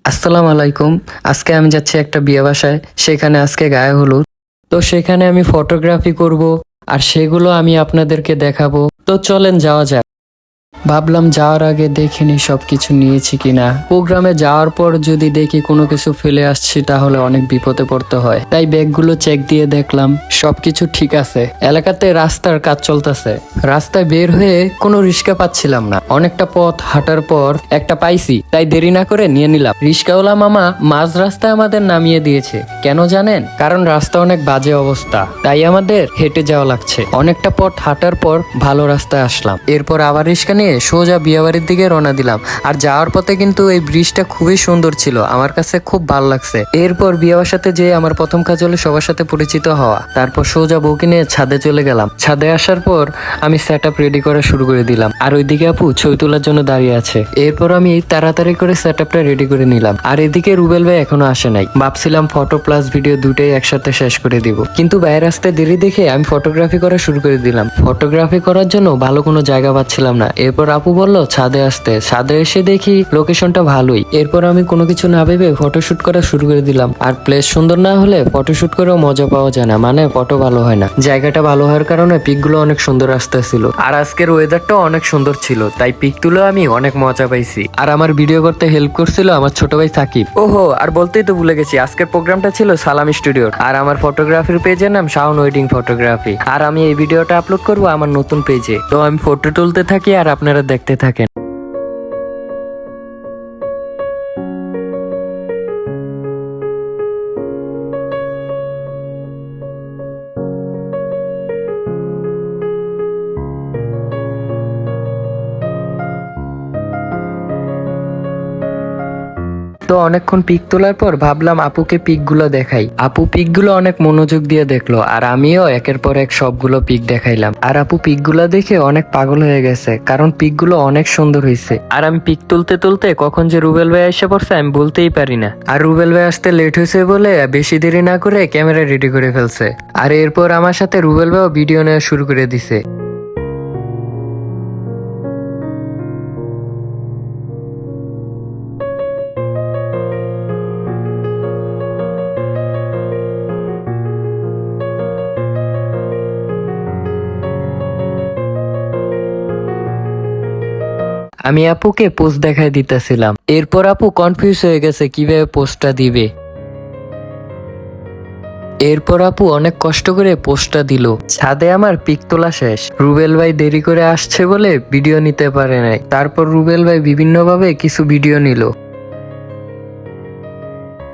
আসসালামু আলাইকুম। আজকে আমি যাচ্ছি একটা বিয়ে বাসায়। সেখানে আজকে গায়ে হলুদ। তো সেখানে আমি ফটোগ্রাফি করব আর সেগুলো আমি আপনাদেরকে দেখাবো। তো চলেন যাওয়া যাক। ভাবলাম যাওয়ার আগে দেখিনি সবকিছু নিয়েছি কিনা। প্রোগ্রামে যাওয়ার পর যদি দেখি কোনো কিছু ফেলে আসছি তাহলে অনেক বিপদে পড়তে হয়। তাই ব্যাগগুলো চেক দিয়ে দেখলাম সবকিছু ঠিক আছে। এলাকাতে রাস্তার কাজ চলতেছে। রাস্তায় বের হয়ে কোনো রিক্সা পাচ্ছিলাম না। অনেকটা পথ হাঁটার পর একটা পাইছি, তাই দেরি না করে নিয়ে নিলাম। রিক্সাওয়ালা মামা মাঝ রাস্তায় আমাদের নামিয়ে দিয়েছে। কেন জানেন? কারণ রাস্তা অনেক বাজে অবস্থা, তাই আমাদের হেঁটে যাওয়া লাগছে। অনেকটা পথ হাঁটার পর ভালো রাস্তায় আসলাম। এরপর আবার রিক্সা নিয়ে সোজা বিয়াবাড়ির দিকে রওনা দিলাম। আর যাওয়ার পথে কিন্তু এই ব্রিজটা খুবই সুন্দর ছিল, আমার কাছে খুব ভালো লাগছে। এরপর বিয়ে বাসাতে যে আমার প্রথম কাজ হলো সবার সাথে পরিচিত হওয়া। তারপর সোজা বউকে নিয়ে ছাদে চলে গেলাম। ছাদে আসার পর আমি সেট আপ রেডি করা শুরু করে দিলাম। আর ওইদিকে আপু ছবি তোলার জন্য দাঁড়িয়ে আছে। এরপর আমি তাড়াতাড়ি করে সেট আপটা রেডি করে নিলাম। আর এদিকে রুবেল ভাই এখনো আসে নাই। ভাবছিলাম ফটো প্লাস ভিডিও দুটোই একসাথে শেষ করে দিব, কিন্তু বাইরে আসতে দেরি দেখে আমি ফটোগ্রাফি করা শুরু করে দিলাম। ফটোগ্রাফি করার জন্য ভালো কোনো জায়গা পাচ্ছিলাম না। এরপর আপু বলল ছাদে আসতে। ছাদে এসে দেখি লোকেশনটা ভালোই। এরপর আমি কোনো কিছু না ভেবে ফটোশুট করা শুরু করে দিলাম। আর প্লেস সুন্দর না হলে ফটোশুট করেও মজা পাওয়া যায় না, মানে ফটো ভালো হয় না। জায়গাটা ভালো হওয়ার কারণে পিকগুলো অনেক সুন্দর আসতেছিল। আর আজকের ওয়েদারটাও অনেক সুন্দর ছিল, তাই পিক তুলে আমি অনেক মজা পাইছি। আর আমার ভিডিও করতে হেল্প করছিল আমার ছোট ভাই সাকিব। ওহো, আর বলতেই তো ভুলে গেছি, আজকের প্রোগ্রামটা ছিল সালাম স্টুডিওর। আর আমার ফটোগ্রাফির পেজের নাম শাওন ওয়েডিং ফটোগ্রাফি। আর আমি এই ভিডিওটা আপলোড করবো আমার নতুন পেজে। তো আমি ফটো তুলতে থাকি আর আপনারা দেখতে থাকেন। তো অনেকক্ষণ পিক তোলার পর ভাবলাম আপুকে পিকগুলো দেখাই। আপু পিকগুলো অনেক মনোযোগ দিয়ে দেখলো আর আমিও একের পর এক সবগুলো পিক দেখাইলাম। আর আপু পিকগুলো দেখে অনেক পাগল হয়ে গেছে, কারণ পিকগুলো অনেক সুন্দর হয়েছে। আর আমি পিক তুলতে তুলতে কখন যে রুবেল ভাই এসে পড়ছে আমি বলতেই পারি না। আর রুবেল ভাই আসতে লেট হয়েছে বলে বেশি দেরি না করে ক্যামেরা রেডি করে ফেলছে। আর এরপর আমার সাথে রুবেল ভাইও ভিডিও নেওয়া শুরু করে দিছে। আমি আপুকে পোস্ট দেখাই দিতেছিলাম। এরপর আপু কনফিউজ হয়ে গেছে কিভাবে পোস্টটা দিবে। এরপর আপু অনেক কষ্ট করে পোস্টটা দিল। ছাদে আমার পিক তোলা শেষ। রুবেল ভাই দেরি করে আসছে বলে ভিডিও নিতে পারে নাই। তারপর রুবেল ভাই বিভিন্নভাবে কিছু ভিডিও নিল।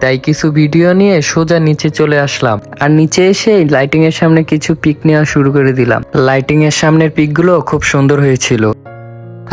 তাই কিছু ভিডিও নিয়ে সোজা নিচে চলে আসলাম। আর নিচে এসে লাইটিং এর সামনে কিছু পিক নেওয়া শুরু করে দিলাম। লাইটিং এর সামনের পিকগুলো খুব সুন্দর হয়েছিল।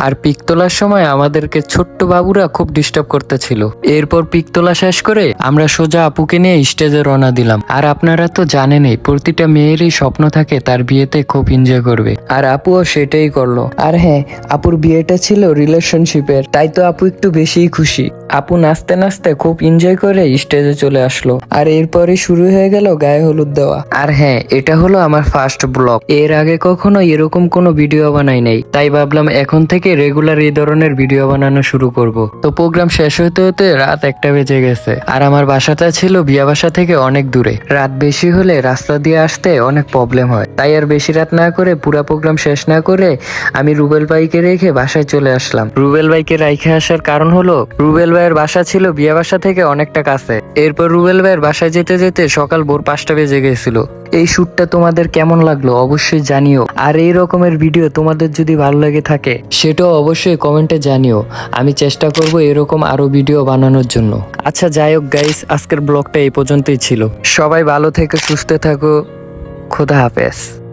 আর পিক তোলার সময় আমাদেরকে ছোট্ট বাবুরা খুব ডিস্টার্ব করতেছিল। এরপর পিক তোলা শেষ করে আমরা সোজা আপুকে নিয়ে স্টেজে রওনা দিলাম। আর আপনারা তো জানেনই প্রতিটা মেয়েরই স্বপ্ন থাকে তার বিয়েতে খুব এনজয় করবে, আর আপুও সেটাই করলো। আর হ্যাঁ, আপুর বিয়েটা ছিল রিলেশনশিপের, তাই তো আপু একটু বেশিই খুশি। আপু নাচতে নাচতে খুব এনজয় করে স্টেজে চলে আসলো। আর এরপরই শুরু হয়ে গেল গায়ে হলুদ দেওয়া। আর হ্যাঁ, এটা হলো আমার ফার্স্ট ব্লগ। এর আগে কখনো এরকম কোনো ভিডিও বানাই নাই, তাই ভাবলাম এখন থেকে রেগুলার এই ধরনের ভিডিও বানানো শুরু করব। তো প্রোগ্রাম শেষ হতে হতে রাত 1টা বেজে গেছে। আর আমার বাসাটা ছিল বিয়া বাসা থেকে অনেক দূরে। রাত বেশি হলে রাস্তা দিয়ে আসতে অনেক প্রবলেম হয়, তাই আর বেশি রাত না করে পুরো প্রোগ্রাম শেষ না করে আমি রুবেল ভাইকে রেখে বাসায় চলে আসলাম। রুবেল ভাইকে রেখে আসার কারণ হলো রুবেল ভাইয়ের বাসা ছিল বিয়া বাসা থেকে অনেকটা কাছে। এরপর রুবেল ভাইয়ের বাসায় যেতে যেতে সকাল ভোর 5টা বেজে গেছিল। এই শুটটা তোমাদের কেমন লাগলো অবশ্যই জানিও। আর এই রকমের ভিডিও তোমাদের যদি ভালো লেগে থাকে সেটাও অবশ্যই কমেন্টে জানিও। আমি চেষ্টা করব এরকম আরো ভিডিও বানানোর জন্য। আচ্ছা যাই হোক গাইস, আজকের ব্লগটা এই পর্যন্তই ছিল। সবাই ভালো থেকো, সুস্থ থাকো। খোদা হাফেজ।